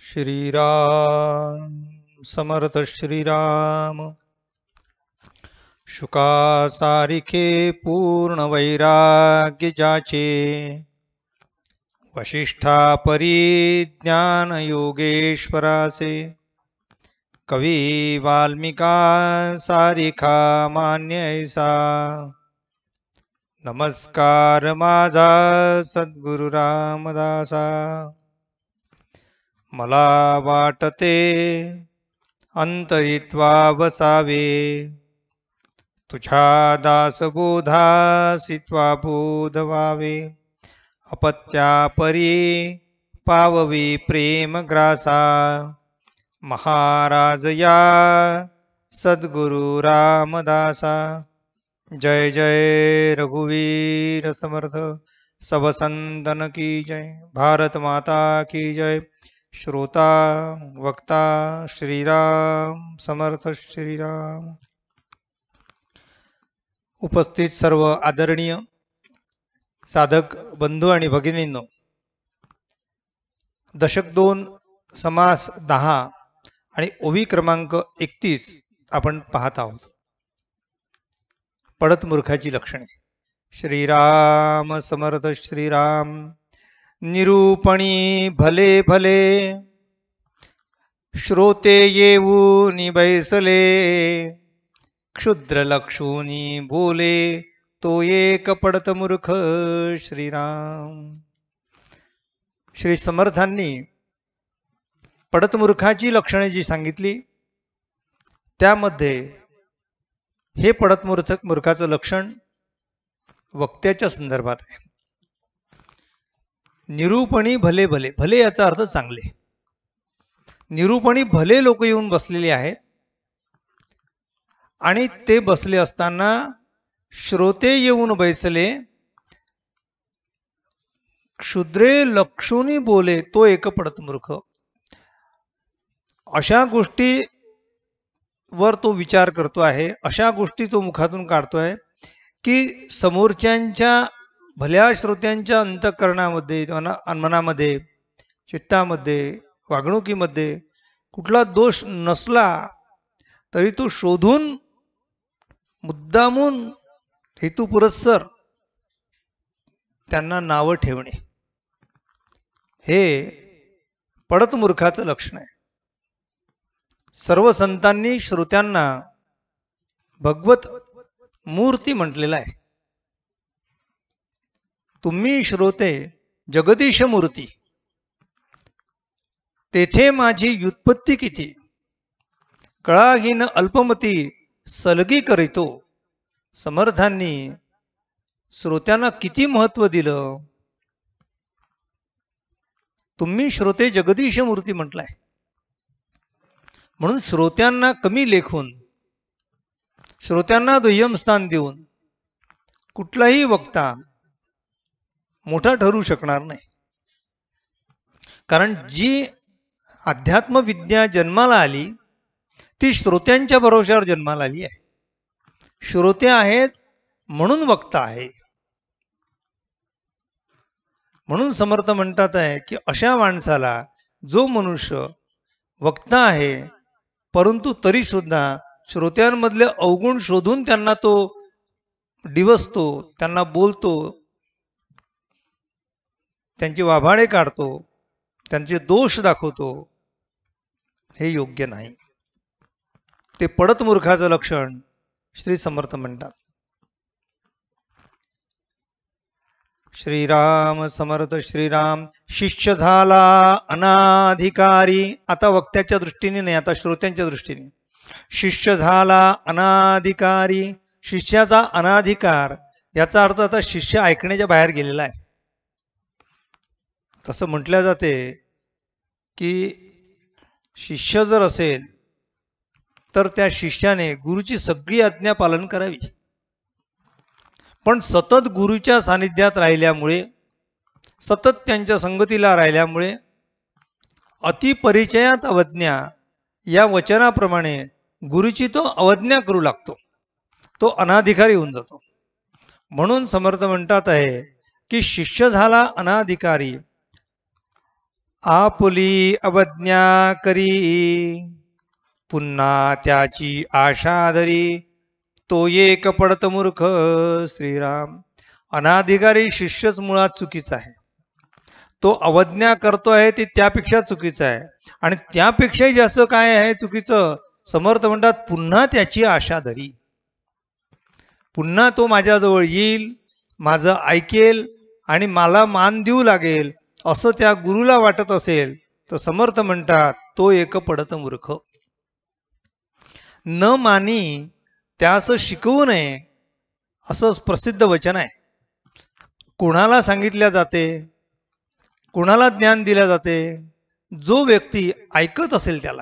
श्रीराम समर्थ श्रीराम। शुका सारिखे पूर्ण वैराग्य जाचे, वशिष्ठा परिज्ञान योगेश्वराचे। कवी वाल्मिका सारिखा मान्य ऐसा, नमस्कार माझा सद्गुरु रामदासा। मला वाटते अंतरित्वा वसावे, तुझ्या दासबोधासित्वा बोध व्हावे। अपत्यापरी पाववी प्रेम ग्रासा, महाराज या सद्गुरु रामदासा। जय जय रघुवीर समर्थ, सब संतन की जय। भारत माता की जय। श्रोता वक्ता श्रीराम समर्थ श्रीराम। उपस्थित सर्व आदरणीय साधक बंधू आणि भगिनींनो, दशक 2 समास 10 आणि ओवी क्रमांक 31 आपण पाहत आहोत। पडत मूर्खाची लक्षणे। श्रीराम समर्थ श्रीराम। निरूपणी भले भले, श्रोते येऊनी बैसले। क्षुद्र लक्षुनी बोले, तो एक पडत मूर्ख श्रीराम। श्री समर्थांनी पडत मूर्खाची लक्षणे जी सांगितली, त्यामध्ये हे पडत मूर्खाचं लक्षण वक्त्याच्या संदर्भात आहे। निरूपणी भले भले, भले याचा अर्थ चांगले। निरूपणी भले लोक येऊन बसलेले आहेत आणि ते बसले असताना श्रोते येऊन बैसले। क्षुद्रे लक्षुनी बोले, तो एक पडत मूर्ख। अशा गोष्टी वर तो विचार करतो आहे, अशा गोष्टी तो मुखातून काढतोय की समोरच्यांच्या भल्या श्रोत्यांच्या अंतःकरणामध्ये, मनामध्ये, चित्तामध्ये, वागणुकीमध्ये कुठला दोष नसला तरी तो शोधून मुद्दामून हेतुपुरस्सर त्यांना नावं ठेवणे, हे पडत मूर्खाचं लक्षण आहे। सर्व संतांनी श्रोत्यांना भगवत मूर्ती म्हटलेला आहे। तुम्ही श्रोते जगदीश मूर्ती, तेथे माझी व्युत्पत्ती किती। कळाहीन अल्पमती सलगी करीतो। समर्थांनी श्रोत्यांना किती महत्व दिलं। तुम्ही श्रोते जगदीश मूर्ती म्हटलाय, म्हणून श्रोत्यांना कमी लेखून, श्रोत्यांना दुय्यम स्थान देऊन कुठलाही वक्ता मोठा ठरू शकणार नाही। कारण जी अध्यात्मविद्या जन्माला आली ती श्रोत्यांच्या भरोश्यावर जन्माला आली आहे। श्रोते आहेत म्हणून वक्ता आहे। म्हणून समर्थ म्हणतात आहे की अशा माणसाला, जो मनुष्य वक्ता आहे परंतु तरी सुद्धा श्रोत्यांमधले अवगुण शोधून त्यांना तो डिवसतो, त्यांना बोलतो, त्यांचे वाभाडे काढतो, त्यांचे दोष दाखवतो, हे योग्य नाही। ते पडत मूर्खाचं लक्षण श्री समर्थ म्हणतात। श्रीराम समर्थ श्रीराम। शिष्य झाला अनाधिकारी, आता वक्त्याच्या दृष्टीने नाही, आता श्रोत्यांच्या दृष्टीने। शिष्य झाला अनाधिकारी, शिष्याचा अनाधिकार, याचा अर्थ आता शिष्य ऐकण्याच्या बाहेर गेलेला आहे। तसं म्हटलं जाते की शिष्य जर असेल तर त्या शिष्याने गुरुची सगळी आज्ञा पालन करावी, पण सतत गुरुच्या सानिध्यात राहिल्यामुळे, सतत त्यांच्या संगतीला राहिल्यामुळे अतिपरिचयात अवज्ञा या वचनाप्रमाणे गुरुची तो अवज्ञा करू लागतो, तो अनाधिकारी होऊन जातो। म्हणून समर्थ म्हणतात आहे की शिष्य झाला अनाधिकारी, आपुली अवज्ञा करी पुन्हा त्याची आशा धरी तो एक पडत मूर्ख श्रीराम. अनाधिकारी शिष्यच मुळात चुकीचा आहे. तो अवज्ञा करतो आहे ते त्यापेक्षा चुकीचं आहे. आणि त्यापेक्षाही जास्त काय आहे चुकीचं, समर्थ म्हणतात पुन्हा त्याची आशा धरी. पुन्हा तो माझ्याजवळ येईल, माझं ऐकेल आणि मला मान देऊ लागेल असं त्या गुरुला वाटत असेल तर समर्थ म्हणतात तो एक पडत मूर्ख. न मानी त्यास शिकवू नये असं प्रसिद्ध वचन आहे. कोणाला सांगितल्या जाते, कोणाला ज्ञान दिल्या जाते, जो व्यक्ती ऐकत असेल त्याला.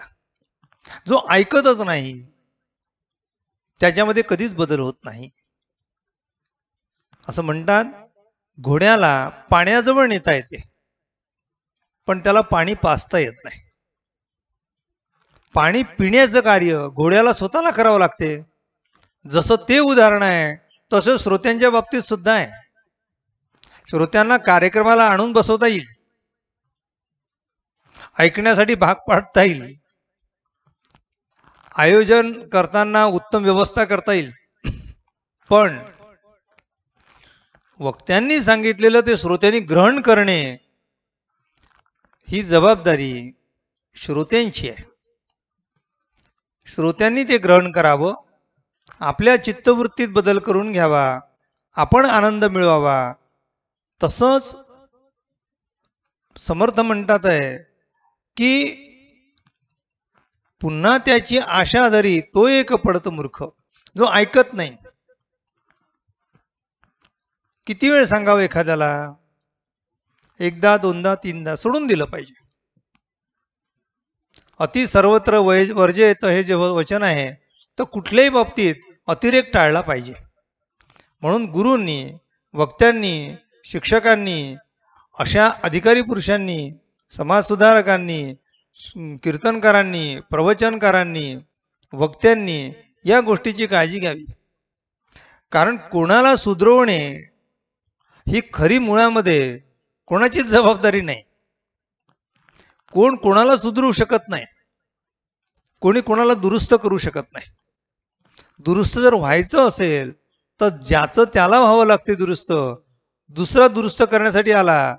जो ऐकतच नाही त्याच्यामध्ये कधीच बदल होत नाही. असं म्हणतात घोड्याला पाण्याजवळ नेता येते पण त्याला पाणी पाजता येत नाही. पाणी पिण्याचं कार्य घोड्याला स्वतःला करावं लागते. जसं ते उदाहरण आहे तसं श्रोत्यांच्या बाबतीत सुद्धा आहे. श्रोत्यांना कार्यक्रमाला आणून बसवता येईल, ऐकण्यासाठी भाग पाडता येईल, आयोजन करताना उत्तम व्यवस्था करता येईल, पण वक्त्यांनी सांगितलेलं ते श्रोत्यांनी ग्रहण करणे ही जबाबदारी श्रोत्यांची आहे. श्रोत्यांनी ते ग्रहण करावं, आपल्या चित्तवृत्तीत बदल करून घ्यावा, आपण आनंद मिळवावा. तसंच समर्थ म्हणतात आहे की पुन्हा त्याची आशा धरी तो एक पडत मूर्ख. जो ऐकत नाही. किती वेळ सांगावं एखाद्याला, एकदा दोनदा तीनदा सोडून दिलं पाहिजे. अति सर्वत्र वर्जेत हे जे वचन आहे तर कुठल्याही बाबतीत अतिरेक टाळला पाहिजे. म्हणून गुरूंनी, वक्त्यांनी, शिक्षकांनी, अशा अधिकारी पुरुषांनी, समाजसुधारकांनी, कीर्तनकारांनी, प्रवचनकारांनी, वक्त्यांनी या गोष्टीची काळजी घ्यावी. कारण कोणाला सुधरवणे ही खरी मुळामध्ये कोणाचीच जबाबदारी नाही. कोण कोणाला सुधरू शकत नाही, कोणी कोणाला दुरुस्त करू शकत नाही. दुरुस्त जर व्हायचं असेल तर ज्याचं त्याला व्हावं लागते दुरुस्त. दुसरा दुरुस्त करण्यासाठी आला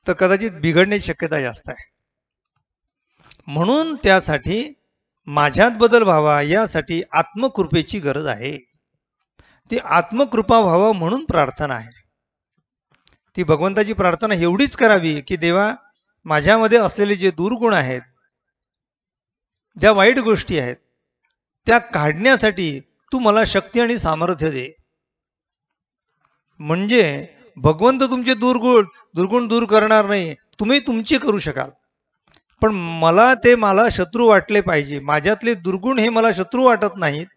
तर कदाचित बिघडण्याची शक्यता जास्त आहे. म्हणून त्यासाठी माझ्यात बदल व्हावा यासाठी आत्मकृपेची गरज आहे. ती आत्मकृपा व्हावं म्हणून प्रार्थना आहे. ती भगवंताची प्रार्थना एवढीच करावी की देवा माझ्यामध्ये असलेले जे दुर्गुण आहेत, ज्या वाईट गोष्टी आहेत त्या काढण्यासाठी तू मला शक्ती आणि सामर्थ्य दे. म्हणजे भगवंत तुमचे दुर्गुण दूर करणार नाही, तुम्ही तुमचे करू शकाल. पण मला शत्रू वाटले पाहिजे. माझ्यातले दुर्गुण हे मला शत्रू वाटत नाहीत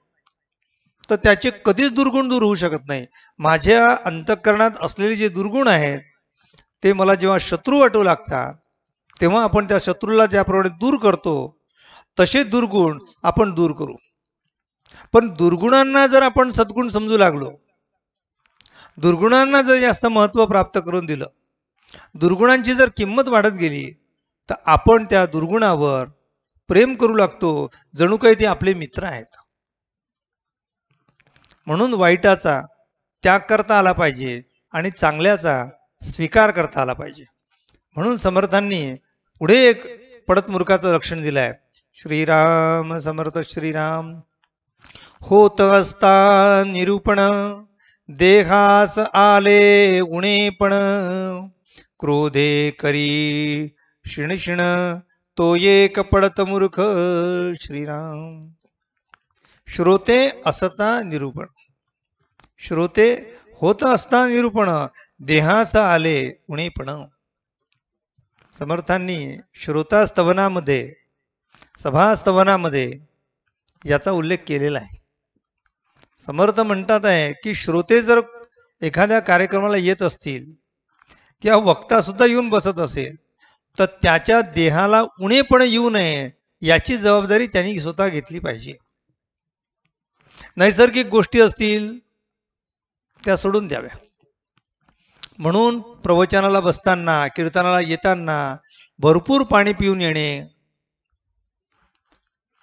तर त्याचे कधीच दुर्गुण दूर होऊ शकत नाही. माझ्या अंतःकरणात असलेले जे दुर्गुण आहेत ते मला जेव्हा शत्रू वाटू लागतात तेव्हा आपण त्या शत्रूला ज्याप्रमाणे दूर करतो तसे दुर्गुण आपण दूर करू. पण दुर्गुणांना जर आपण सद्गुण समजू लागलो, दुर्गुणांना जर जास्त महत्त्व प्राप्त करून दिलं, दुर्गुणांची जर किंमत वाढत गेली तर आपण त्या दुर्गुणावर प्रेम करू लागतो, जणू काही ते आपले मित्र आहेत. म्हणून वाईटाचा त्याग करता आला पाहिजे आणि चांगल्याचा स्वीकार करता आला पाहिजे. म्हणून समर्थांनी पुढे एक पडत मूर्खाचं लक्षण दिलं आहे. श्रीराम समर्थ श्रीराम. होत असता निरूपण देहास आले उणेपण क्रोधे करी शिणशिण तो एक पडत मूर्ख श्रीराम. श्रोते असता निरूपण. श्रोते होत असता निरूपण देहास आले उणेपण. समर्थांनी श्रोतास्तवनामध्ये, सभास्तवनामध्ये याचा उल्लेख केलेला आहे. समर्थ म्हणतात आहे की श्रोते जर एखाद्या कार्यक्रमाला येत असतील किंवा वक्ता सुद्धा येऊन बसत असेल तर त्याच्या देहाला उणेपण येऊ नये याची जबाबदारी त्यांनी स्वतः घेतली पाहिजे. नैसर्गिक गोष्टी असतील त्या सोडून द्याव्या. म्हणून प्रवचनाला बसताना कीर्तनाला येताना भरपूर पाणी पिऊन येणे,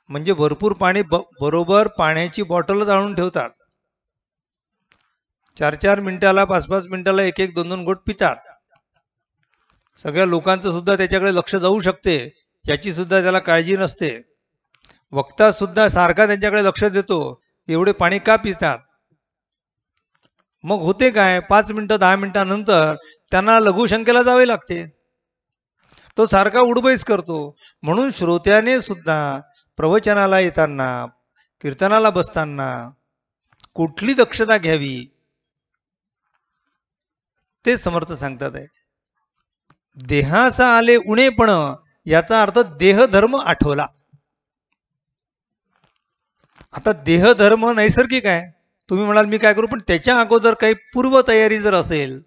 म्हणजे भरपूर पाणी बरोबर पाण्याची बॉटलच आणून ठेवतात, 4-4 मिनिटाला 5-5 मिनिटाला 1-1 2-2 घोट पितात. सगळ्या लोकांचं सुद्धा त्याच्याकडे लक्ष जाऊ शकते, याची सुद्धा त्याला काळजी नसते. वक्ता सुद्धा सारखा त्यांच्याकडे लक्ष देतो, एवढे पाणी का पितात. मग होते काय, 5 मिनिटं 10 मिनिटानंतर त्यांना लघुशंकेला जावे लागते. तो सारखा उडबैस करतो. म्हणून श्रोत्याने सुद्धा प्रवचनाला येताना कीर्तनाला बसताना कुठली दक्षता घ्यावी ते समर्थ सांगतात आहे. देहाचा आले उणेपण, याचा अर्थ देहधर्म आठवला. आता देहधर्म नैसर्गिक आहे, तुम्ही म्हणाल मी काय करू, पण त्याच्या अगोदर काही पूर्वतयारी जर असेल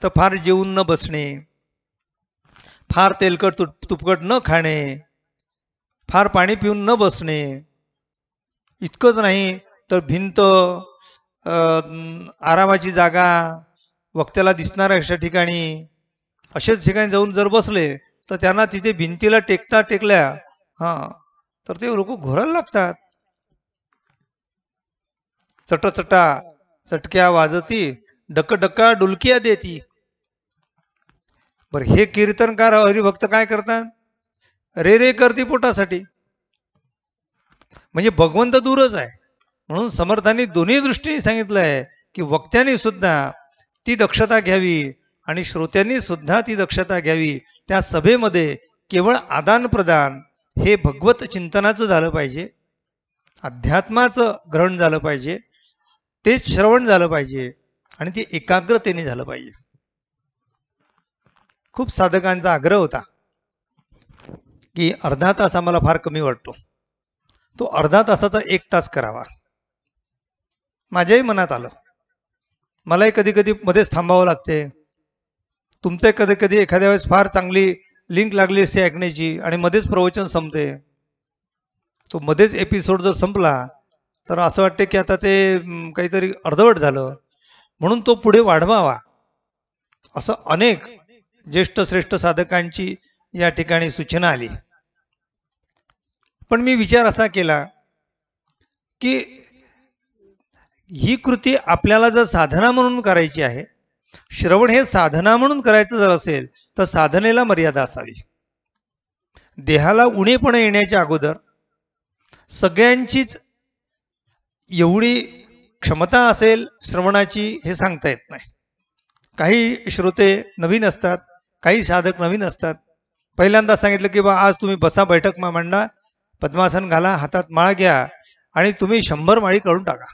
तर फार जेवून न बसणे, फार तेलकट तुपकट न खाणे, फार पाणी पिऊन न बसणे, इतकंच नाही तर भिंत, आरामाची जागा, वक्त्याला दिसणाऱ्या अशा ठिकाणी, अशाच ठिकाणी जाऊन जर बसले तर त्यांना तिथे भिंतीला टेकल्या तर ते लोक घोरायला लागतात. चटचटा चटक्या वाजती, डकडका डुलकिया देती. बर, हे कीर्तनकार हरिभक्त काय करतात, रे रे करती पोटासाठी, म्हणजे भगवंत दूरच आहे. म्हणून समर्थांनी दोन्ही दृष्टीने सांगितलं आहे की वक्त्यांनी सुद्धा ती दक्षता घ्यावी आणि श्रोत्यांनी सुद्धा ती दक्षता घ्यावी. त्या सभेमध्ये केवळ आदान प्रदान हे भगवत चिंतनाचं झालं पाहिजे, अध्यात्माचं ग्रहण झालं पाहिजे, तेच श्रवण झालं पाहिजे आणि ते एकाग्रतेने झालं पाहिजे. खूप साधकांचा आग्रह होता की अर्धा तास आम्हाला फार कमी वाटतो, तो अर्धा तासाचा 1 तास करावा. माझ्याही मनात आलं, मलाही कधी कधी मध्येच थांबावं लागते. तुमचं कधी कधी एखाद्या वेळेस फार चांगली लिंक लागली असते ऐकण्याची आणि मध्येच प्रवचन संपते, तो मध्येच एपिसोड जर संपला तर असं वाटते की आता ते काहीतरी अर्धवट झालं, म्हणून तो पुढे वाढवावा. असं अनेक ज्येष्ठ श्रेष्ठ साधकांची या ठिकाणी सूचना आली. पण मी विचार असा केला की ही कृती आपल्याला जर साधना म्हणून करायची आहे, श्रवण हे साधना म्हणून करायचं जर असेल तर साधनेला मर्यादा असावी. देहाला उणेपण येण्याच्या अगोदर सगळ्यांचीच एवढी क्षमता असेल श्रवणाची हे सांगता येत नाही. काही श्रोते नवीन असतात, काही साधक नवीन असतात. पहिल्यांदा सांगितलं की बा आज तुम्ही बसा, बैठक मांडा, पद्मासन घाला, हातात माळ घ्या आणि तुम्ही 100 माळी करून टाका.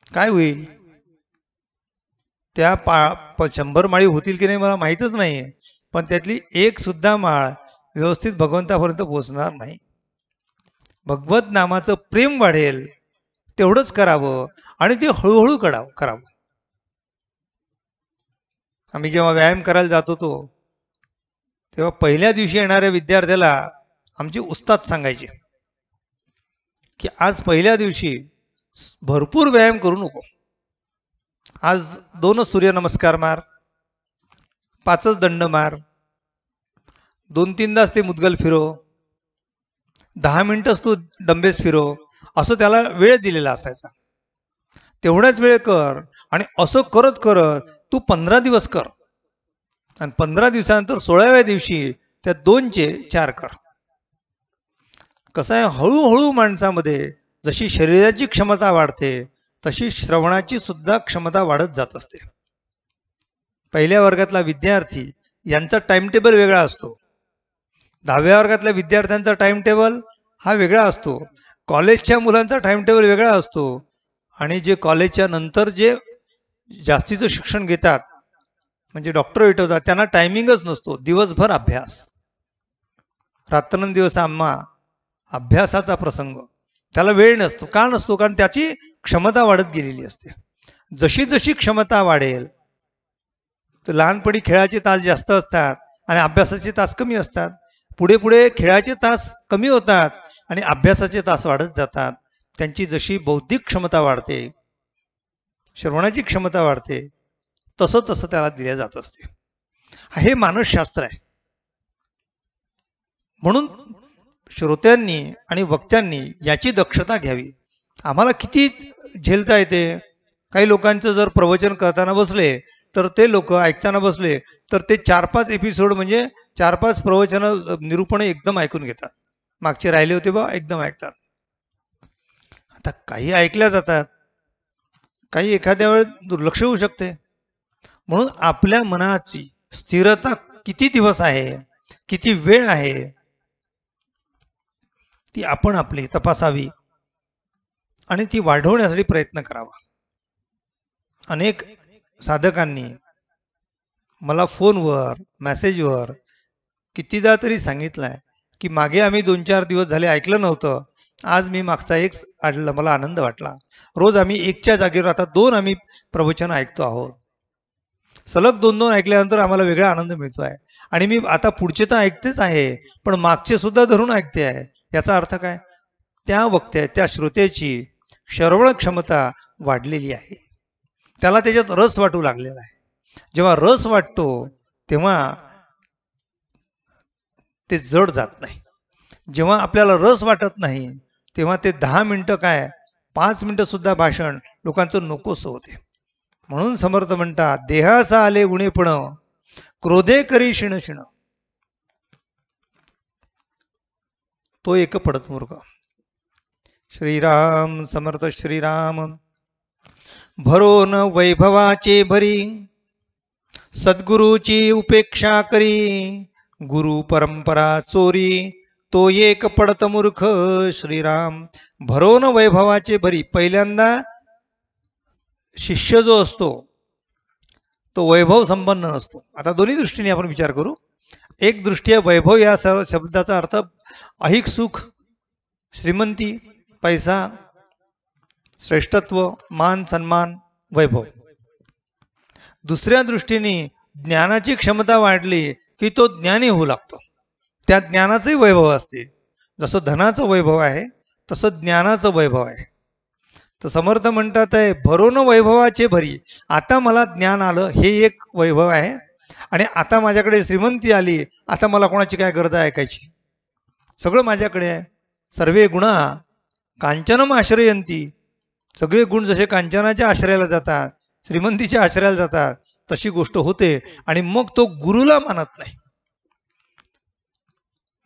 काय होईल, त्या 100 माळी होतील की नाही मला माहीतच नाही, पण त्यातली एक सुद्धा माळ व्यवस्थित भगवंतापर्यंत पोहोचणार नाही. भगवत नामाचं प्रेम वाढेल तेवढंच करावं आणि ते हळूहळू करावं. आम्ही जेव्हा व्यायाम करायला जात होतो तेव्हा पहिल्या दिवशी येणाऱ्या विद्यार्थ्याला आमचे उस्ताद सांगायचे की आज पहिल्या दिवशी भरपूर व्यायाम करू नको, आज 2 सूर्यनमस्कार मार, 5 दंड मार, 2-3 तास ते मुद्गल फिरो, 10 मिनिटच तू डंबेस फिरो, असं त्याला वेळ दिलेला असायचा. तेवढाच वेळ कर आणि असं करत करत तू 15 दिवस कर आणि 15 दिवसानंतर 16व्या दिवशी त्या 2चे 4 कर. कसं आहे, हळूहळू माणसामध्ये जशी शरीराची क्षमता वाढते तशी श्रवणाची सुद्धा क्षमता वाढत जात असते. पहिल्या वर्गातला विद्यार्थी यांचा टाइम टेबल वेगळा असतो, 10व्या वर्गातल्या विद्यार्थ्यांचा टाइम टेबल हा वेगळा असतो, कॉलेजच्या मुलांचा टाइम टेबल वेगळा असतो आणि जे कॉलेजच्या नंतर जे जास्तीचं शिक्षण घेतात म्हणजे डॉक्टरेट होतात त्यांना टायमिंगच नसतो. दिवसभर अभ्यास, रात्रंदिवस आम्हा अभ्यासाचा प्रसंग, त्याला वेळ नसतो. का नसतो? कारण त्याची क्षमता वाढत गेलेली असते. जशी जशी क्षमता वाढेल तर लहानपणी खेळाचे तास जास्त असतात आणि अभ्यासाचे तास कमी असतात. पुढे पुढे खेळाचे तास कमी होतात आणि अभ्यासाचे तास वाढत जातात. त्यांची जशी बौद्धिक क्षमता वाढते, श्रवणाची क्षमता वाढते, तसं तसं त्याला दिल्या जात असते. हे मानसशास्त्र आहे. म्हणून श्रोत्यांनी आणि वक्त्यांनी याची दक्षता घ्यावी. आम्हाला किती झेलता येते. काही लोकांचं जर प्रवचन करताना बसले तर ते लोक ऐकताना बसले तर ते 4-5 एपिसोड म्हणजे 4-5 प्रवचन निरूपण एकदम ऐकून घेतात. मागचे राहिले होते बा एकदम ऐकतात. आता काही ऐकल्या जातात, काही एखाद्या वेळेस दुर्लक्ष होऊ शकते. म्हणून आपल्या मनाची स्थिरता किती दिवस आहे, किती वेळ आहे, ती आपण आपली तपासावी आणि ती वाढवण्यासाठी प्रयत्न करावा. अनेक साधकांनी मला फोनवर मेसेजवर कितीदा तरी सांगितलंय की मागे आम्ही 2-4 दिवस झाले ऐकलं नव्हतं, आज मी मागचा एक आढळला, मला आनंद वाटला. रोज आम्ही एकच्या जागेवर आता 2 आम्ही प्रवचन ऐकतो आहोत. सलग 2-2 ऐकल्यानंतर आम्हाला वेगळा आनंद मिळतो आहे. आणि मी आता पुढचे तर ऐकतेच आहे, पण मागचे सुद्धा धरून ऐकते आहे. याचा अर्थ काय? त्या वक्त्या त्या श्रोत्याची श्रवण क्षमता वाढलेली आहे. त्याला त्याच्यात रस वाटू लागलेला आहे. जेव्हा रस वाटतो तेव्हा ते जड जात नाही. जेव्हा आपल्याला रस वाटत नाही तेव्हा ते 10 मिनिटं काय 5 मिनिटं सुद्धा भाषण लोकांचं नकोसं होते. म्हणून समर्थ म्हणतात, देहाचा आले उणेपण क्रोधे करी शिण शिण, तो एक पडत मूर्ख. श्रीराम समर्थ श्रीराम. भरो न वैभवाचे भरी सद्गुरूची उपेक्षा करी, गुरु परंपरा चोरी तो एक पडत मूर्ख. श्रीराम. भरो न वैभवाचे भरी. पहिल्यांदा शिष्य जो असतो तो वैभव संपन्न नसतो. आता दोन्ही दृष्टीने आपण विचार करू. एक दृष्टी आहे वैभव या शब्दाचा अर्थ ऐहिक सुख, श्रीमंती, पैसा, श्रेष्ठत्व, मान सन्मान, वैभव. दुसऱ्या दृष्टीने ज्ञानाची क्षमता वाढली की तो ज्ञानी होऊ लागतो. त्या ज्ञानाचंही वैभव असते. जसं धनाचं वैभव आहे तसं ज्ञानाचं वैभव आहे. तर समर्थ म्हणतात आहे, भरोन वैभवाचे भरी. आता मला ज्ञान आलं हे एक वैभव आहे, आणि आता माझ्याकडे श्रीमंती आली, आता मला कोणाची काय गरज आहे ऐकायची, सगळं माझ्याकडे आहे. सर्वे गुणा कांचनम आश्रयंती. सगळे गुण जसे कांचनाच्या आश्रयाला जातात, श्रीमंतीच्या आश्रयाला जातात, तशी गोष्ट होते. आणि मग तो गुरुला मानत नाही,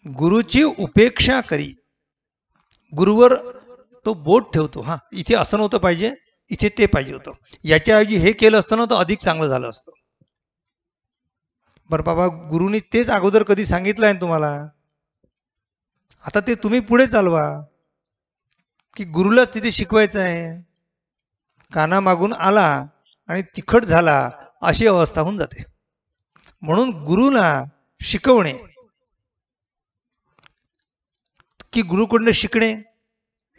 गुरुची उपेक्षा करी. गुरुवर तो बोट ठेवतो. हा, इथे असं नव्हतं पाहिजे, इथे ते पाहिजे होतं, याच्याऐवजी हे केलं असतं ना तर अधिक चांगलं झालं असतं. बरं बाबा, गुरुनी तेच अगोदर कधी सांगितलं आहे तुम्हाला, आता ते तुम्ही पुढे चालवा की गुरुला तिथे शिकवायचं आहे. काना मागून आला आणि तिखट झाला अशी अवस्था होऊन जाते. म्हणून गुरुला शिकवणे की गुरुकडून शिकणे.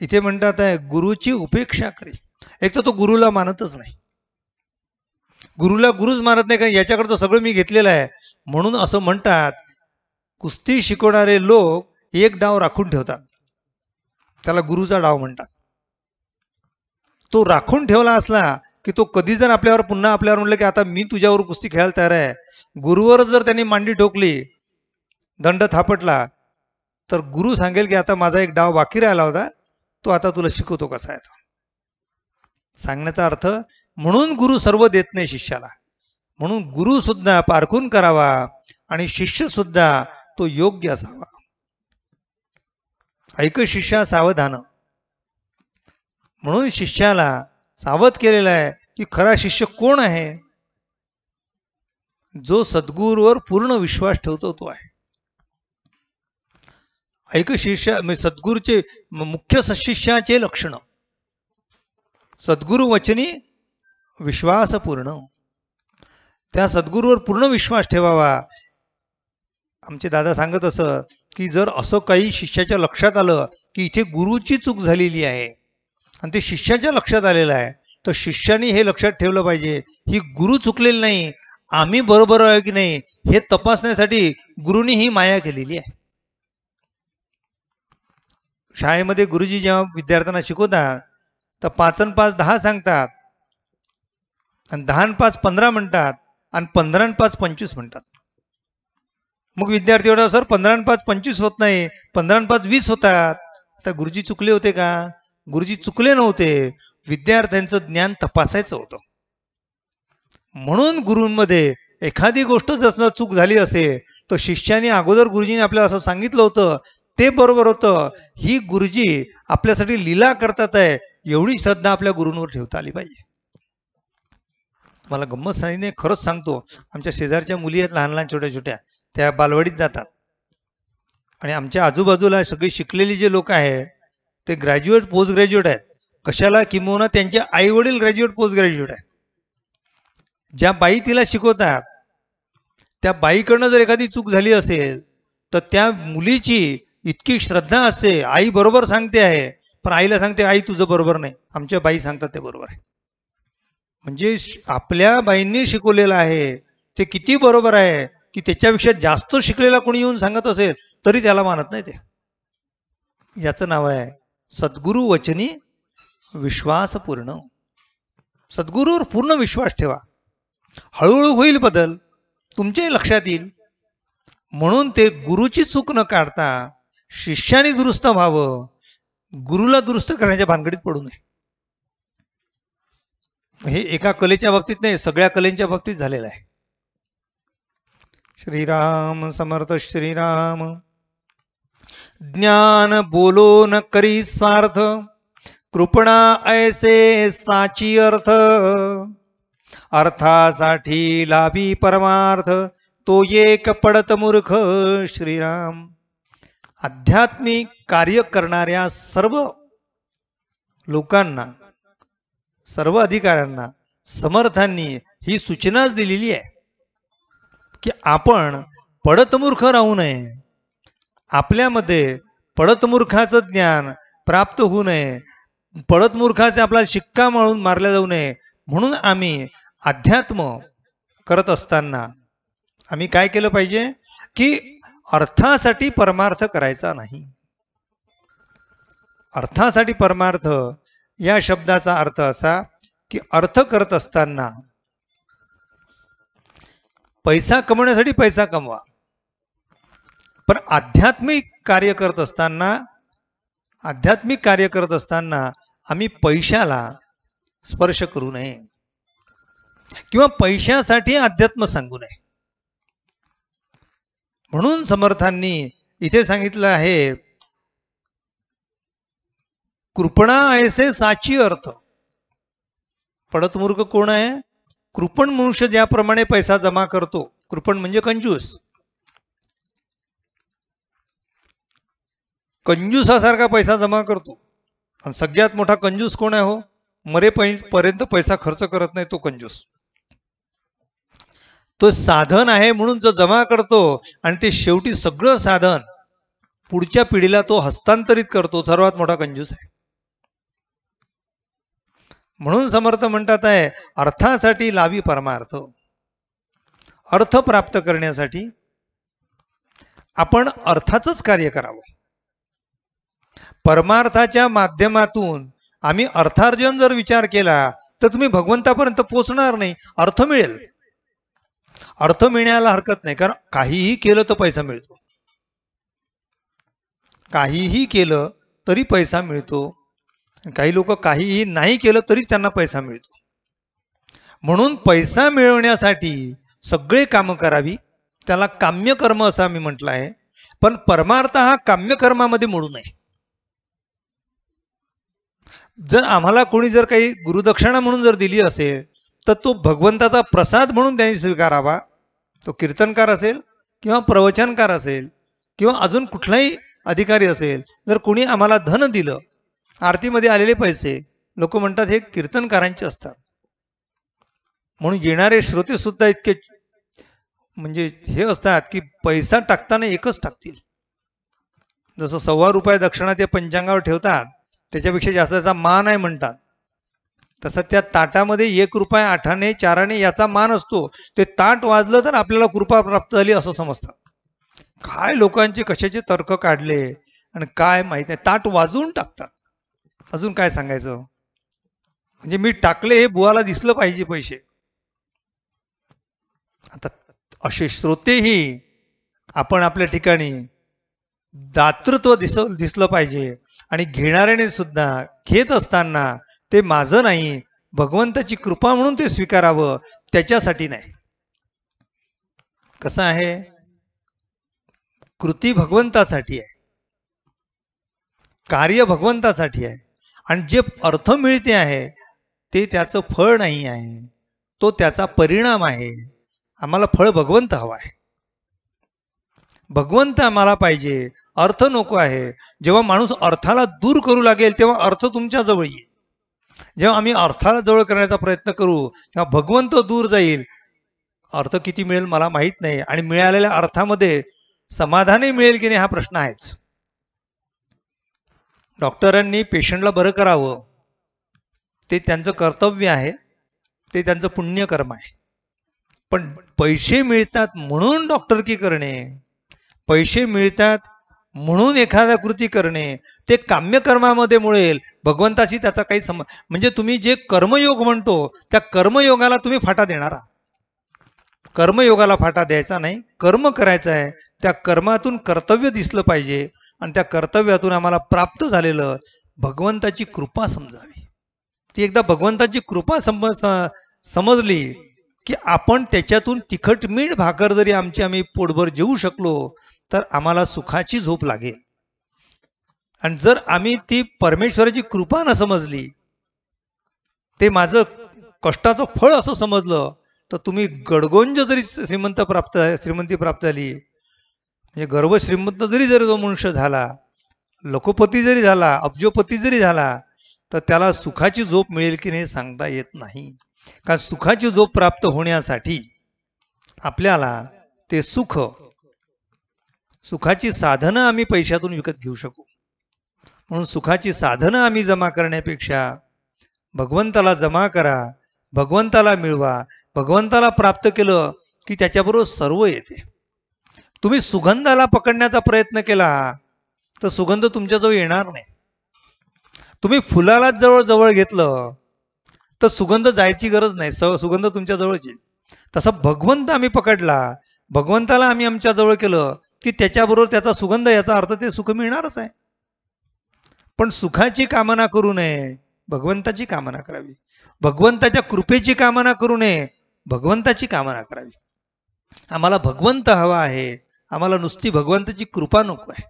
इथे म्हणतात आहे गुरुची उपेक्षा करी. एक तर तो गुरुला मानतच नाही, गुरुला गुरुच मानत नाही, का याच्याकडचं सगळं मी घेतलेलं आहे. म्हणून असं म्हणतात, कुस्ती शिकवणारे लोक एक डाव राखून ठेवतात, त्याला गुरुचा डाव म्हणतात. तो राखून ठेवला असला की तो कधी जर आपल्यावर पुन्हा आपल्यावर म्हणलं की आता मी तुझ्यावर कुस्ती खेळायला तयार आहे, गुरुवर जर त्यांनी मांडी ठोकली, दंड थापटला, तर गुरु सांगेल की आता माझा एक डाव बाकी राहिला होता, तो आता तुला शिकवतो कसा आहे. सांगण्याचा अर्थ, म्हणून गुरु सर्व देत नाही शिष्याला. म्हणून गुरु सुद्धा पारखून करावा आणि शिष्य सुद्धा तो योग्य असावा. ऐक शिष्या सावधान. म्हणून शिष्याला सावध केलेला आहे की खरा शिष्य कोण आहे. जो सद्गुरूवर पूर्ण विश्वास ठेवतो तो आहे. ऐक शिष्य सद्गुरूचे मुख्य शिष्याचे लक्षण. सद्गुरु वचनी विश्वासपूर्ण. त्या सद्गुरूवर पूर्ण विश्वास ठेवावा. आमचे दादा सांगत असत की जर असं काही शिष्याच्या लक्षात आलं की इथे गुरुची चूक झालेली आहे आणि ते शिष्याच्या लक्षात आलेलं आहे, तर शिष्याने हे लक्षात ठेवलं पाहिजे, ही गुरु चुकलेली नाही, आम्ही बरोबर आहे की नाही हे तपासण्यासाठी गुरुनी ही माया केलेली आहे. शाळेमध्ये गुरुजी जेव्हा विद्यार्थ्यांना शिकवतात तर 5 आणि 5 10 सांगतात. आणि 10 आणि 5 15 म्हणतात आणि 15 आणि 5 25 म्हणतात. मग विद्यार्थी एवढा सर 15 आणि 5 25 होत नाही, 15 आणि 5 20 होतात. आता गुरुजी चुकले होते का? गुरुजी चुकले नव्हते, विद्यार्थ्यांचं ज्ञान तपासायचं होतं. म्हणून गुरूंमध्ये एखादी गोष्ट जर चूक झाली असेल तर शिष्याने अगोदर गुरुजीने आपल्याला असं सांगितलं होतं, ते बरोबर होतं. ही गुरुजी आपल्यासाठी लीला करतात आहे, एवढी श्रद्धा आपल्या गुरूंवर ठेवता आली पाहिजे. मला गंमत सांगितली, खरंच सांगतो, आमच्या शेजारच्या मुली आहेत लहान लहान छोट्या छोट्या, त्या बालवाडीत जातात आणि आमच्या आजूबाजूला सगळे शिकलेले जे लोक आहेत ते ग्रॅज्युएट पोस्ट ग्रॅज्युएट आहेत. कशाला? किंबहुना त्यांचे आई वडील ग्रॅज्युएट पोस्ट ग्रॅज्युएट आहेत. ज्या बाई तिला शिकवतात त्या बाईकडनं जर एखादी चूक झाली असेल तर त्या मुलीची इतकी श्रद्धा असते, आई बरोबर सांगते आहे, पण आईला सांगते आई तुझं बरोबर नाही, आमच्या बाई सांगतात ते बरोबर आहे. म्हणजे आपल्या बाईंनी शिकवलेलं आहे ते किती बरोबर आहे की त्याच्यापेक्षा जास्त शिकलेला कोणी येऊन सांगत असेल तरी त्याला मानत नाही. ते याचं नाव आहे सद्गुरु वचनी विश्वास पूर्ण. सद्गुरूवर पूर्ण विश्वास ठेवा, हळूहळू होईल बदल, तुमच्याही लक्षात येईल. म्हणून ते गुरुची चूक न काढता शिष्याने दुरुस्त व्हावं, गुरुला दुरुस्त करण्याच्या भानगडीत पडू नये. हे एका कलेच्या बाबतीत नाही, सगळ्या कलेंच्या बाबतीत झालेलं आहे. श्रीराम समर्थ श्रीराम. ज्ञान बोलो न करी स्वार्थ, कृपणा ऐसे साची अर्थ. अर्थासाठी लाभी परमार्थ, तो एक पडत मूर्ख. श्रीराम. आध्यात्मिक कार्य करणाऱ्या सर्व लोकांना, सर्व अधिकाऱ्यांना समर्थांनी ही सूचनाच दिलेली आहे की आपण पडतमूर्ख राहू नये, आपल्यामध्ये पडतमूर्खाचं ज्ञान प्राप्त होऊ नये, पडतमूर्खाचे आपल्याला शिक्का मारून मारल्या जाऊ नये. म्हणून आम्ही अध्यात्म करत असताना आम्ही काय केलं पाहिजे की अर्थासाठी परमार्थ करायचा नाही. अर्थासाठी परमार्थ या शब्दाचा अर्थ असा की अर्थ करत असताना पैसा कमवण्यासाठी पैसा कमवा, पण आध्यात्मिक कार्य करत असताना आम्ही पैशाला स्पर्श करू नये किंवा पैशासाठी अध्यात्म सांगू नये. म्हणून समर्थांनी इथे सांगितलं आहे कृपणा ऐसे साची अर्थ. पडतमूर्ख कोण आहे? कृपण मनुष्य ज्याप्रमाणे पैसा जमा करतो, कृपण म्हणजे कंजूस, कंजूसासारखा पैसा जमा करतो. आणि सगळ्यात मोठा कंजूस कोण आहे? हो, मरेपर्यंत पैसा खर्च करत नाही तो कंजूस. तो साधन आहे म्हणून जो जमा करतो आणि ते शेवटी सगळं साधन पुढच्या पिढीला तो हस्तांतरित करतो, सर्वात मोठा कंजूस आहे. म्हणून समर्थ म्हणतात आहे अर्थासाठी लावी परमार्थ. अर्थ प्राप्त करण्यासाठी आपण अर्थाचंच कार्य करावं. परमार्थाच्या माध्यमातून आम्ही अर्थार्जन जर विचार केला तर तुम्ही भगवंतापर्यंत पोहोचणार नाही. अर्थ मिळेल, अर्थ मिळण्याला हरकत नाही, कारण काहीही केलं तर पैसा मिळतो, काहीही केलं तरी पैसा मिळतो. काही लोक काहीही नाही केलं तरी त्यांना पैसा मिळतो. म्हणून पैसा मिळवण्यासाठी सगळे कामं करावी, त्याला काम्यकर्म असं आम्ही म्हटलं आहे. पण परमार्थ हा काम्यकर्मामध्ये मोडू नये. जर आम्हाला कोणी जर काही गुरुदक्षिणा म्हणून जर दिली असेल तर तो भगवंताचा प्रसाद म्हणून त्यांनी स्वीकारावा. तो कीर्तनकार असेल किंवा प्रवचनकार असेल किंवा अजून कुठलाही अधिकारी असेल, जर कोणी आम्हाला धन दिलं, आरतीमध्ये आलेले पैसे, लोक म्हणतात हे कीर्तनकारांचे असतात. म्हणून येणारे श्रोते सुद्धा इतके म्हणजे हे असतात की पैसा टाकताना एकच टाकतील. जसं ₹1.25 दक्षिणा ते पंचांगावर ठेवतात, त्याच्यापेक्षा जास्त त्याचा मान आहे म्हणतात, तसं त्या ताटामध्ये ₹1 8 आणे 4 आणे याचा मान असतो. ते ताट वाजलं तर आपल्याला कृपा प्राप्त झाली असं समजतात. काय लोकांचे कशाचे तर्क काढले आणि काय माहिती आहे, ताट वाजवून टाकतात. अजून काय सांगायचं? म्हणजे मी टाकले हे बुवाला दिसलं पाहिजे पैसे, आता असे श्रोतेही आपण आपल्या ठिकाणी दातृत्व दिसलं पाहिजे आणि घेणाऱ्याने सुद्धा घेत असताना ते माझं नाही, भगवंताची कृपा म्हणून ते स्वीकारावं, त्याच्यासाठी नाही. कसं आहे, कृती भगवंतासाठी आहे, कार्य भगवंतासाठी आहे आणि जे अर्थ मिळते आहे ते त्याचं फळ नाही आहे, तो त्याचा परिणाम आहे. आम्हाला फळ भगवंत हवा आहे, भगवंत आम्हाला पाहिजे, अर्थ नको आहे. जेव्हा माणूस अर्थाला दूर करू लागेल तेव्हा अर्थ तुमच्या जवळ येईल. जेव्हा आम्ही अर्थाला जवळ करण्याचा प्रयत्न करू तेव्हा भगवंत दूर जाईल. अर्थ किती मिळेल मला माहीत नाही आणि मिळालेल्या अर्थामध्ये समाधानही मिळेल की नाही हा प्रश्न आहेच. डॉक्टरांनी पेशंटला बरं करावं ते त्यांचं कर्तव्य आहे, ते त्यांचं पुण्यकर्म आहे. पण पैसे मिळतात म्हणून डॉक्टरकी करणे, पैसे मिळतात म्हणून एखाद्या कृती करणे, ते काम्यकर्मामध्ये मिळेल, भगवंताशी त्याचा काही म्हणजे तुम्ही जे कर्मयोग म्हणतो त्या कर्मयोगाला तुम्ही फाटा देणारा, कर्मयोगाला फाटा द्यायचा नाही. कर्म करायचं आहे, त्या कर्मातून कर्तव्य दिसलं पाहिजे आणि त्या कर्तव्यातून आम्हाला प्राप्त झालेलं भगवंताची कृपा समजावी. ती एकदा भगवंताची कृपा समजली की आपण त्याच्यातून तिखट मीठ भाकर जरी आम्ही पोटभर जेवू शकलो तर आम्हाला सुखाची झोप लागेल. आणि जर आम्ही ती परमेश्वराची कृपा न समजली, ते माझं कष्टाचं फळ असं समजलं, तर तुम्ही गडगोंज जरी श्रीमंती प्राप्त झाली, म्हणजे गर्व श्रीमंत जरी जो मनुष्य झाला, लखोपती जरी झाला, अब्जोपती जरी झाला, तर त्याला सुखाची झोप मिळेल की नाही सांगता येत नाही. कारण सुखाची झोप प्राप्त होण्यासाठी आपल्याला ते सुखाची साधनं आम्ही पैशातून विकत घेऊ शकू. म्हणून सुखाची साधनं आम्ही जमा करण्यापेक्षा भगवंताला जमा करा, भगवंताला मिळवा. भगवंताला प्राप्त केलं की त्याच्याबरोबर सर्व येते. तुम्ही सुगंधाला पकडण्याचा प्रयत्न केला तर सुगंध तुमच्याजवळ येणार नाही. तुम्ही फुलाला जवळ घेतलं तर सुगंध जायची गरज नाही, सुगंध तुमच्या जवळच येईल. तसं भगवंत आम्ही पकडला, भगवंताला आम्ही आमच्या जवळ केलं की त्याच्याबरोबर त्याचा सुगंध, याचा अर्थ ते सुख मिळणारच आहे. पण सुखाची कामना करू नये, भगवंताची कामना करावी. भगवंताच्या कृपेची कामना करू नये, भगवंताची कामना करावी. आम्हाला भगवंत हवा आहे, आम्हाला नुसती भगवंताची कृपा नको आहे.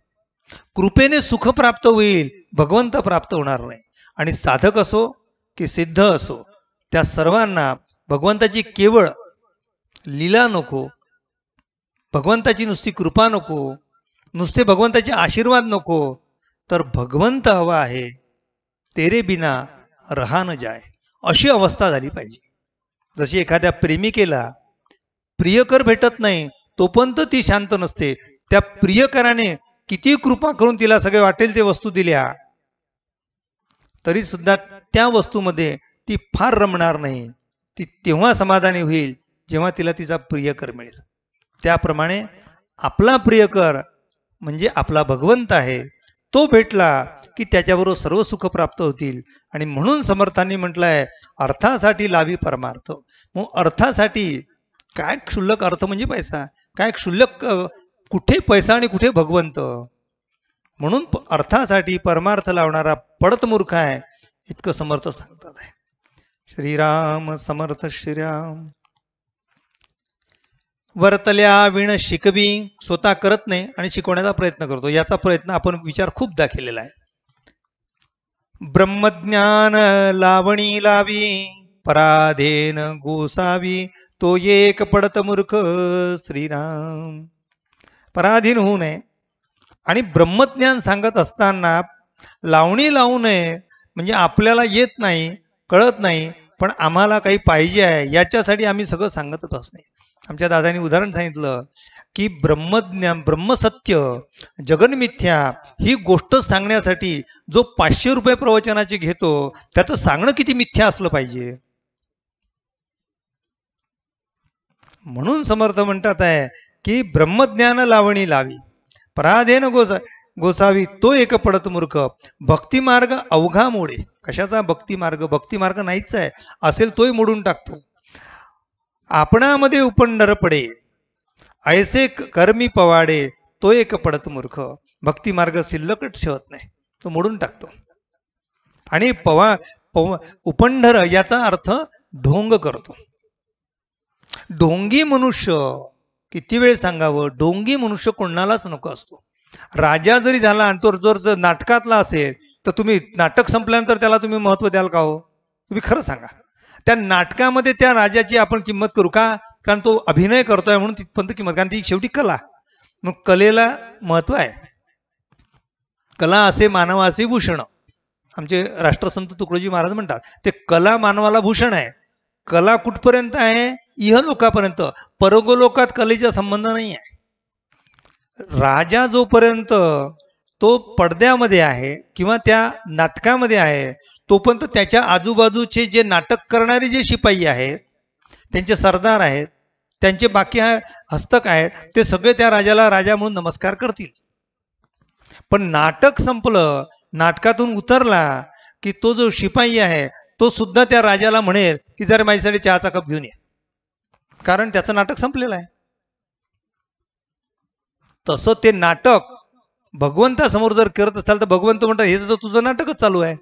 कृपेने सुख प्राप्त होईल, भगवंत प्राप्त होणार नाही. आणि साधक असो की सिद्ध असो, त्या सर्वांना भगवंताची केवळ लीला नको, भगवंताची नुसती कृपा नको, नुसते भगवंताचे आशीर्वाद नको, तर भगवंत हवा आहे. तेरे बिना रहा न जाय, अशी अवस्था झाली पाहिजे. जशी एखाद्या प्रेमिकेला प्रियकर भेटत नाही तोपर्यंत ती शांत नसते, त्या प्रियकराने किती कृपा करून तिला सगळे वाटेल ते वस्तू दिल्या तरी सुद्धा त्या वस्तूमध्ये ती फार रमणार नाही. ती तेव्हा समाधानी होईल जेव्हा तिला तिचा प्रियकर मिळेल. त्याप्रमाणे आपला प्रियकर म्हणजे आपला भगवंत आहे, तो भेटला की त्याच्याबरोबर सर्व सुख प्राप्त होतील. आणि म्हणून समर्थांनी म्हटलंय, अर्थासाठी लावी परमार्थ. मग अर्थासाठी काय क्षुल्लक अर्थ म्हणजे पैसा, काय क्षुल्लक कुठे पैसा आणि कुठे भगवंत. म्हणून अर्थासाठी परमार्थ लावणारा पडत मूर्ख आहे, इतकं समर्थ सांगतात आहे. श्रीराम समर्थ श्रीराम. वर्तल्या विण शिकवी, स्वतः करत नाही आणि शिकवण्याचा प्रयत्न करतो. याचा प्रयत्न आपण विचार खूपदा केलेला आहे. ब्रह्मज्ञान लावणी लावी, पराधीन गोसावी, तो एक पडत मूर्ख श्रीराम. पराधीन होऊ नये आणि ब्रह्मज्ञान सांगत असताना लावणी लावू नये. म्हणजे आपल्याला येत नाही, कळत नाही, पण आम्हाला काही पाहिजे आहे याच्यासाठी आम्ही सगळं सांगतच असणे. आमच्या दादांनी उदाहरण सांगितलं की ब्रह्मज्ञान, ब्रह्मसत्य, जगन्मिथ्या ही गोष्ट सांगण्यासाठी जो 500 रुपये प्रवचनाचे घेतो त्याचं सांगणं किती मिथ्या असलं पाहिजे. म्हणून समर्थ म्हणतात आहे की ब्रह्मज्ञान लावणी लावी, पराधीन गोसावी, तो एक पडत मूर्ख. भक्तिमार्ग अवघा मोडे. कशाचा भक्तिमार्ग? भक्तिमार्ग नाहीच आहे, असेल तोही मोडून टाकतो. आपणामध्ये उपंडर पडे, ऐसे कर्मी पवाडे, तो एक पडत मूर्ख. भक्ती मार्ग शिल्लकच ठेवत नाही, तो मोडून टाकतो. आणि उपंढर याचा अर्थ ढोंग करतो. ढोंगी मनुष्य, किती वेळ सांगावं, ढोंगी मनुष्य कोणालाच नको असतो. राजा जरी झाला आणि तो जर नाटकातला असेल तर तुम्ही नाटक संपल्यानंतर त्याला तुम्ही महत्व द्याल का हो? तुम्ही खरं सांगा. त्या नाटकामध्ये त्या राजाची आपण किंमत करू का? कारण तो अभिनय करतोय म्हणून तिथपर्यंत किंमत, कारण ती शेवटी कला. मग कलेला महत्व आहे. कला असे मानवाचे भूषण. आमचे राष्ट्रसंत तुकडोजी महाराज म्हणतात ते कला मानवाला भूषण आहे. कला कुठपर्यंत आहे? इहलोकापर्यंत. परगोलोकात कलेचा संबंध नाही आहे. राजा जोपर्यंत तो पडद्यामध्ये आहे किंवा त्या नाटकामध्ये आहे तोपर्यंत त्याच्या आजूबाजूचे जे नाटक करणारे जे शिपाई आहेत, त्यांचे सरदार आहेत, त्यांचे बाकी हस्तक आहेत, ते सगळे त्या राजाला राजा म्हणून नमस्कार करतील. पण नाटक संपलं, नाटकातून उतरला की तो जो शिपाई आहे तो सुद्धा त्या राजाला म्हणेल की जरा माझ्यासाठी चहाचा कप घेऊन ये, कारण त्याचं नाटक संपलेलं आहे. तसं ते नाटक भगवंतासमोर जर करत असाल तर भगवंत म्हणतात हे तर तुझं नाटकच चालू आहे,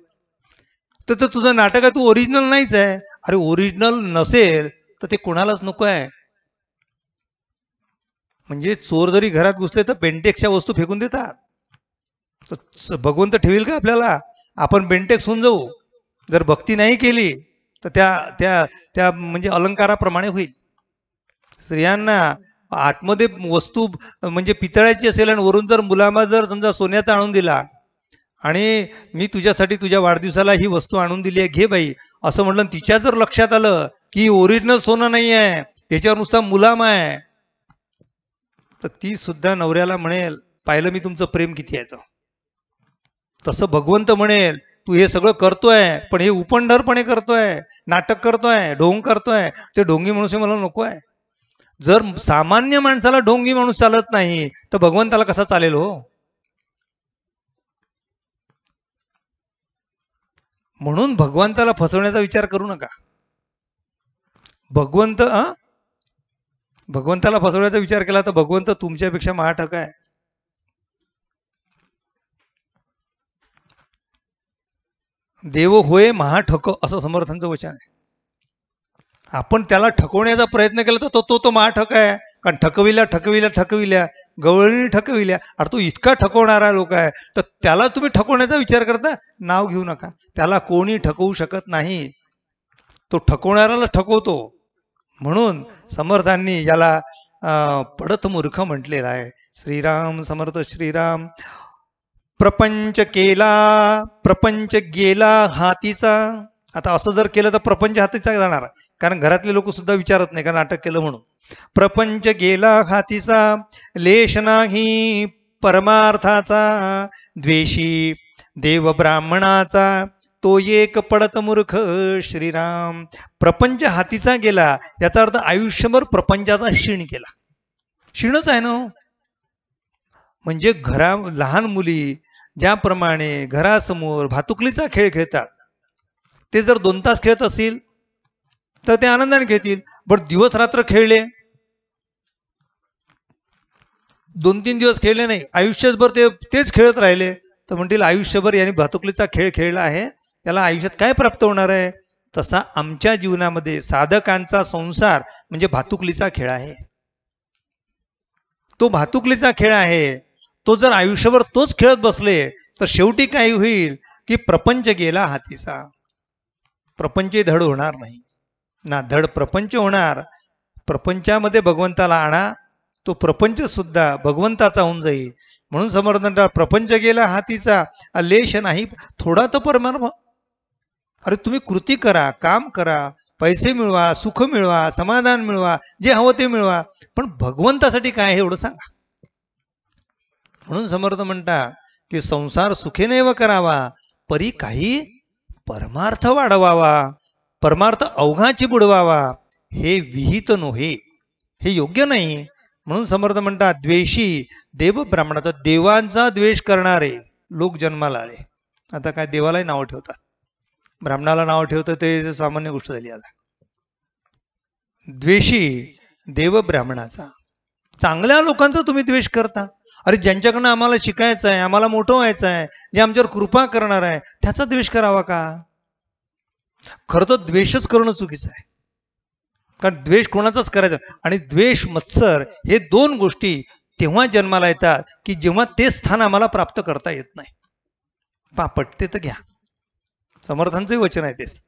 तर तुझं नाटक आहे, तू ओरिजिनल नाहीच आहे. अरे ओरिजिनल नसेल तर ते कोणालाच नको आहे. म्हणजे चोर जरी घरात घुसले तर बेंटेक्सच्या वस्तू फेकून देतात. तर भगवंत ठेवील का आपल्याला? आपण बेंटेक्स होऊन जाऊ. जर भक्ती नाही केली तर त्या त्या त्या म्हणजे अलंकाराप्रमाणे होईल. स्त्रियांना आतमध्ये वस्तू म्हणजे पितळाची असेल आणि वरून जर मुलामा जर समजा सोन्याचा आणून दिला आणि मी तुझ्यासाठी तुझ्या वाढदिवसाला ही वस्तू आणून दिली आहे, घे बाई, असं म्हटलं, तिच्या जर लक्षात आलं की ओरिजिनल सोनं नाही आहे, याच्यावर नुसता मुलामा आहे, तर ती सुद्धा नवऱ्याला म्हणेल पाहिलं मी तुमचं प्रेम किती आहे. तसं भगवंत म्हणेल तू हे सगळं करतोय पण हे उपंढरपणे करतोय, नाटक करतोय, ढोंग करतोय, ते ढोंगी माणूस मला नको आहे. जर सामान्य माणसाला ढोंगी माणूस चालत नाही तर भगवंताला कसा चालेल हो? म्हणून भगवंताला फसवण्याचा विचार करू नका. भगवंताला फसवण्याचा विचार केला तर भगवंत तुमच्यापेक्षा महाठक आहे. देव होय महाठक असं समर्थांचं वचन आहे. आपण त्याला ठकवण्याचा प्रयत्न केला तर तो महाठक आहे. कारण ठकविल्या गवळणी ठकविल्या. अरे तो इतका ठकवणारा लोक आहे तर त्याला तुम्ही ठकवण्याचा विचार करता? नाव घेऊ नका. त्याला कोणी ठकवू शकत नाही. तो ठकवणाऱ्याला ठकवतो. म्हणून समर्थांनी याला पडत मूर्ख म्हटलेला आहे. श्रीराम समर्थ श्रीराम. प्रपंच गेला हातीचा. आता असं जर केलं तर प्रपंच हातीचा जाणार, कारण घरातले लोक सुद्धा विचारत नाही कारण नाटक केलं म्हणून. प्रपंच गेला हातीचा, लेश नाही परमार्थाचा, द्वेषी देव ब्राह्मणाचा, तो एक पडत मूर्ख श्रीराम. प्रपंच हातीचा गेला याचा अर्थ आयुष्यभर प्रपंचाचा क्षीण केला. क्षीणच आहे ना. म्हणजे लहान मुली ज्याप्रमाणे घरासमोर भातुकलीचा खेळ खेळतात, ते जर 2 तास खेळत असतील तर ते आनंदाने खेळतील. बरं दिवस रात्र खेळले, 2-3 दिवस खेळले नाही, आयुष्यभर तेच खेळत राहिले तर म्हणतील आयुष्यभर यांनी भातुकलीचा खेळ खेळला आहे, त्याला आयुष्यात काय प्राप्त होणार आहे? तसा आमच्या जीवनामध्ये साधकांचा संसार म्हणजे भातुकलीचा खेळ आहे. तो भातुकलीचा खेळ आहे. तो जर आयुष्यभर तोच खेळत बसले तर शेवटी काय होईल की प्रपंच गेला हातीचा. प्रपंच धड होणार नाही ना, धड प्रपंच होणार. प्रपंचामध्ये भगवंताला आणा, तो प्रपंच सुद्धा भगवंताचा होऊन जाईल. म्हणून समर्थ प्रपंच गेला हातीचा, लेश नाही थोडा तर परमार्थ. अरे तुम्ही कृती करा, काम करा, पैसे मिळवा, सुख मिळवा, समाधान मिळवा, जे हवं ते मिळवा, पण भगवंतासाठी काय हे एवढं सांगा. म्हणून समर्थ म्हणतात की संसार सुखेनेव करावा, परी काही परमार्थ वाढवावा, परमार्थ अवघाची बुडवावा, हे विहित नव्हे, हे योग्य नाही. म्हणून समर्थ म्हणतात द्वेषी देव ब्राह्मणाचा, देवांचा द्वेष करणारे लोक जन्माला आले. आता काय देवालाही नाव ठेवतात, ब्राह्मणाला नाव ठेवतं ते सामान्य गोष्ट झाली. आता द्वेषी देव ब्राह्मणाचा. चांगल्या लोकांचा तुम्ही द्वेष करता. अरे ज्यांच्याकडनं आम्हाला शिकायचं आहे, आम्हाला मोठं व्हायचं आहे, जे आमच्यावर कृपा करणार आहे, त्याचा द्वेष करावा का? खरं तर द्वेषच करणं चुकीचं आहे. कारण द्वेष कोणाचाच करायचा. आणि द्वेष मत्सर हे दोन गोष्टी तेव्हा जन्माला येतात की जेव्हा ते स्थान आम्हाला प्राप्त करता येत नाही. पटते तर घ्या, समर्थांचंही वचन आहे तेच.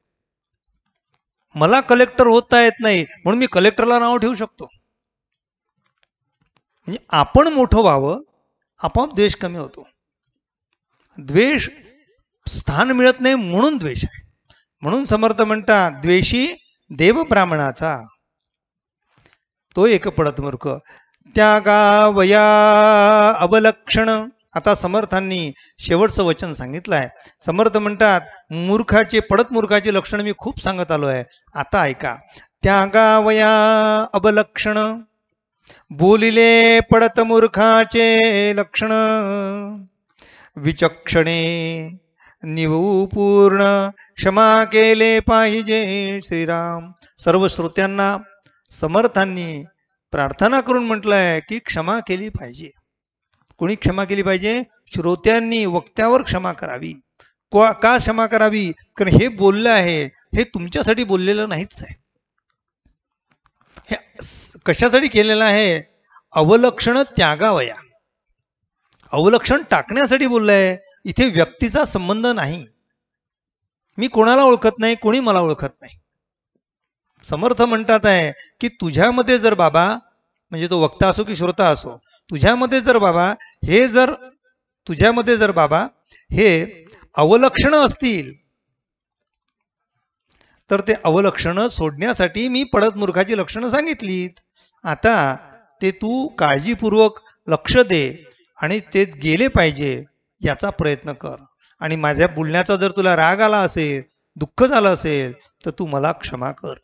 मला कलेक्टर होता येत नाही म्हणून मी कलेक्टरला नाव ठेवू शकतो. म्हणजे आपण मोठं व्हावं, आपोआप द्वेष कमी होतो. द्वेष स्थान मिळत नाही म्हणून द्वेष आहे. म्हणून समर्थ म्हणतात द्वेषी देव ब्राह्मणाचा, तो एक पडत मूर्ख. त्यागावया अवलक्षण. आता समर्थांनी शेवटचं वचन सांगितलं आहे. समर्थ म्हणतात मूर्खाचे, पडत मूर्खाचे लक्षण मी खूप सांगत आलो आहे, आता ऐका. त्यागावया अवलक्षण. बोलिले पडत मूर्खाचे लक्षण. विचक्षणे निवू पूर्ण क्षमा केले पाहिजे. श्रीराम. सर्व श्रोत्यांना समर्थांनी प्रार्थना करून म्हटलंय की क्षमा केली पाहिजे. कोणी क्षमा केली पाहिजे? श्रोत्यांनी वक्त्यावर क्षमा करावी. का क्षमा करावी? कारण हे बोललं आहे, हे तुमच्यासाठी बोललेलं नाहीच आहे. हे कशासाठी केलेलं आहे? अवलक्षण त्यागावया. अवलक्षण टाकण्यासाठी बोललंय. इथे व्यक्तीचा संबंध नाही. मी कोणाला ओळखत नाही, कोणी मला ओळखत नाही. समर्थ म्हणतात आहे की तुझ्यामध्ये जर बाबा, म्हणजे तो वक्ता असो की श्रोता असो, तुझ्यामध्ये जर बाबा हे अवलक्षण असतील तर ते अवलक्षण सोडण्यासाठी मी पडत मूर्खाची लक्षणं सांगितलीत. आता ते तू काळजीपूर्वक लक्ष दे आणि ते गेले पाहिजे याचा प्रयत्न कर. आणि माझ्या बोलण्याचा जर तुला राग आला असेल, दुःख झालं असेल, तर तू मला क्षमा कर.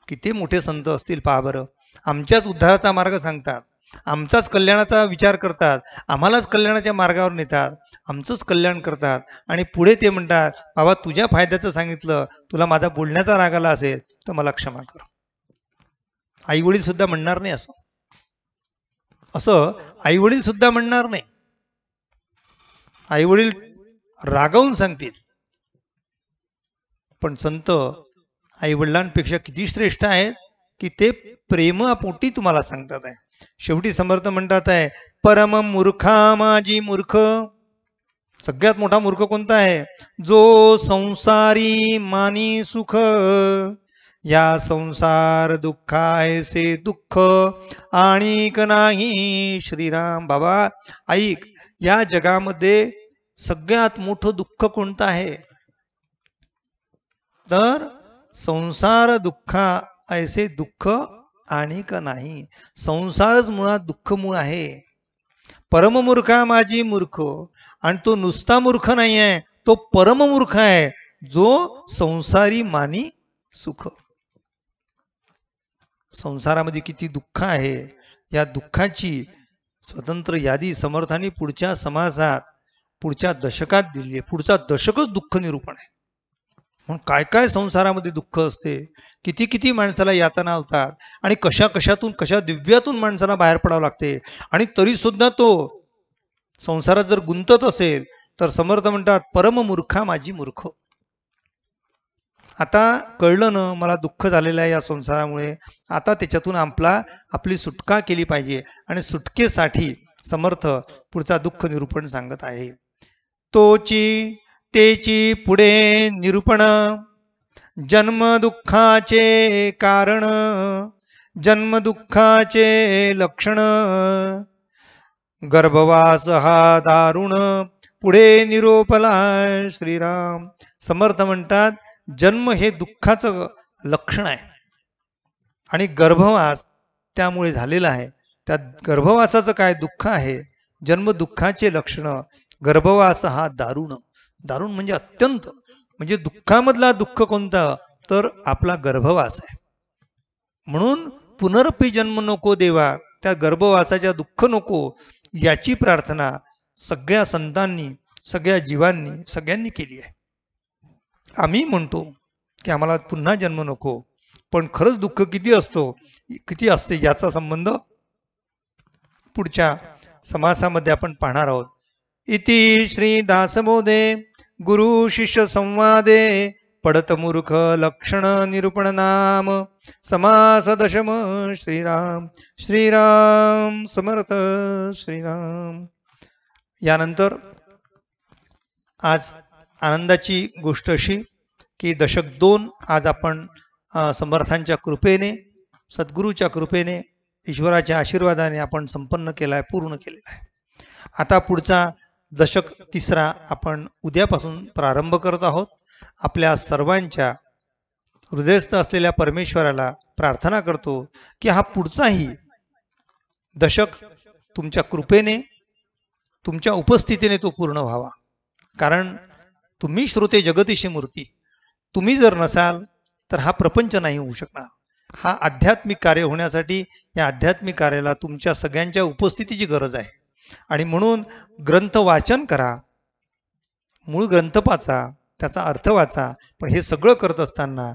किती मोठे संत असतील पहा बरं. आमच्याच उद्धाराचा मार्ग सांगतात, आमचाच कल्याणाचा विचार करतात, आम्हालाच कल्याणाच्या मार्गावर नेतात, आमचंच कल्याण करतात. आणि पुढे ते म्हणतात बाबा तुझ्या फायद्याचं सांगितलं, तुला माझा बोलण्याचा राग आला असेल तर मला क्षमा कर. आई वडील सुद्धा म्हणणार नाही असं आई वडील सुद्धा म्हणणार नाही. आई वडील रागावून सांगतील, पण संत आई वडिलांपेक्षा किती श्रेष्ठ आहेत की ते प्रेमापोटी तुम्हाला सांगतात आहे. शेवटी समर्थ म्हणतात आहे परम मूर्खा माझी मूर्ख. सगळ्यात मोठा मूर्ख कोणता आहे? जो संसारी मानी सुख. या संसार दुःखायसे दुःख आणिक नाही. श्रीराम. बाबा ऐक, या जगामध्ये सगळ्यात मोठं दुःख कोणतं आहे? तर संसार दुःखा ऐसे दुःख आणिक नाही. संसारच मुळात दुःख मूळ आहे. परममूर्खा माझी मूर्ख. आणि तो नुसता मूर्ख नाही आहे, तो परममूर्ख आहे जो संसारी मानी सुख. संसारामध्ये किती दुःख आहे, या दुःखाची स्वतंत्र यादी समर्थांनी पुढच्या समाजात, पुढच्या दशकात दिली आहे. पुढचा दशकच दुःख निरूपण आहे. म्हणून काय काय संसारामध्ये दुःख असते, किती किती माणसाला यातना होतात, आणि कशा कशातून, कशा दिव्यातून माणसाला बाहेर पडावं लागते. आणि तरी सुद्धा तो संसारात जर गुंतत असेल तर समर्थ म्हणतात परम मूर्खा माझी मूर्ख. आता कळलं ना मला दुःख झालेलं आहे या संसारामुळे, आता त्याच्यातून आपली सुटका केली पाहिजे. आणि सुटकेसाठी समर्थ पुढचा दुःख निरूपण सांगत आहे. तोची तेची पुढे निरूपण. जन्म दुःखाचे कारण, जन्म दुःखाचे लक्षण. गर्भवास हा दारुण, पुढे निरोपला. श्रीराम. समर्थ म्हणतात जन्म हे दुःखाचं लक्षण आहे आणि गर्भवास त्यामुळे झालेला आहे. त्या गर्भवासाचं काय दुःख आहे? जन्म दुःखाचे लक्षण. गर्भवास हा दारुण. दारुण म्हणजे अत्यंत, म्हणजे दुःखामधला दुःख कोणता? तर आपला गर्भवास आहे. म्हणून पुनरपी जन्म नको देवा, त्या गर्भवासाच्या दुःख नको याची प्रार्थना सगळ्या संतांनी, सगळ्या जीवांनी, सगळ्यांनी केली आहे. आम्ही म्हणतो की आम्हाला पुन्हा जन्म नको, पण खरंच दुःख किती असते याचा संबंध पुढच्या समासामध्ये आपण पाहणार आहोत. इति श्री दासबोधे गुरु शिष्य संवादे पडत मूर्ख लक्षण निरूपण नाम समास दशम. श्रीराम श्रीराम समर्थ श्रीराम. यानंतर आज आनंदाची गोष्ट अशी की दशक 2 आज आपण समर्थांच्या कृपेने, सद्गुरूच्या कृपेने, ईश्वराच्या आशीर्वादाने आपण संपन्न केला आहे, पूर्ण केलेला आहे. आता पुढचा दशक 3 आपण उद्यापासून प्रारंभ करत आहोत. आपल्या सर्वांच्या हृदयस्थ असलेल्या परमेश्वराला प्रार्थना करतो की हा पुढचाही दशक तुमच्या कृपेने, तुमच्या उपस्थितीने तो पूर्ण व्हावा. कारण तुम्ही श्रोते जगतीशी मूर्ती, तुम्ही जर नसाल तर हा प्रपंच नाही होऊ शकणार. हा आध्यात्मिक कार्य होण्यासाठी या आध्यात्मिक कार्याला तुमच्या सगळ्यांच्या उपस्थितीची गरज आहे. आणि म्हणून ग्रंथ वाचन करा, मूळ ग्रंथ वाचा, त्याचा अर्थ वाचा. पण हे सगळं करत असताना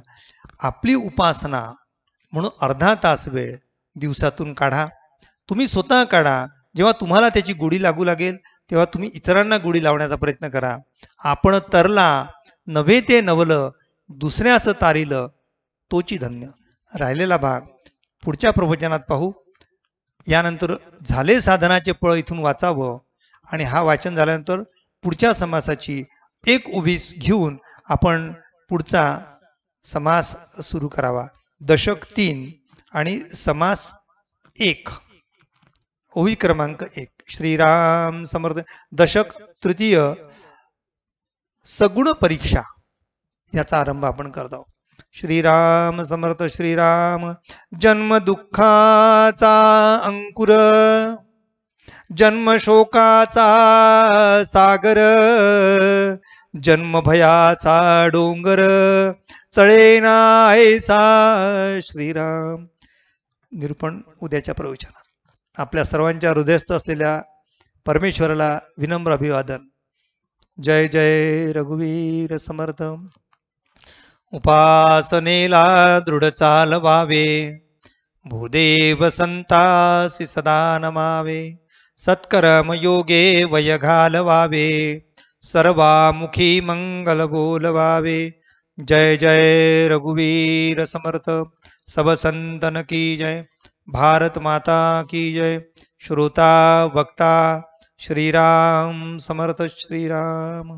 आपली उपासना म्हणून अर्धा तास वेळ दिवसातून काढा. तुम्ही स्वतः काढा. जेव्हा तुम्हाला त्याची गोडी लागू लागेल तेव्हा तुम्ही इतरांना गोडी लावण्याचा प्रयत्न करा. आपण तरला नव्हे ते नवलं, दुसऱ्याचं तारिलं तोची धन्य. राहिलेला भाग पुढच्या प्रवचनात पाहू. यानंतर झाले साधनाचे फळ इथून वाचावं आणि हा वाचन झाल्यानंतर पुढच्या समासाची एक उभी घेऊन आपण पुढचा समास सुरू करावा. दशक 3 आणि समास 1, ओवी क्रमांक 1. श्रीराम समर्थ. दशक 3 सगुण परीक्षा याचा आरंभ आपण करत आहोत. श्रीराम समर्थ श्रीराम. जन्म दुःखाचा अंकुर, जन्म शोकाचा सागर, जन्म भयाचा डोंगर, चळेना ऐसा श्रीराम. निरूपण उद्याच्या प्रवचनात. आपल्या सर्वांच्या हृदयस्थ असलेल्या परमेश्वराला विनम्र अभिवादन. जय जय रघुवीर समर्थ. उपासनेला दृढ चालवावे, भूदेव संतासी सदा नमावे. सत्कर्म योगे वय घालवावे, सर्वामुखी मंगल बोलवावे. जय जय रघुवीर समर्थ. सब संतन की जय. भारत माता की जय. श्रोता वक्ता श्रीराम समर्थ श्रीराम.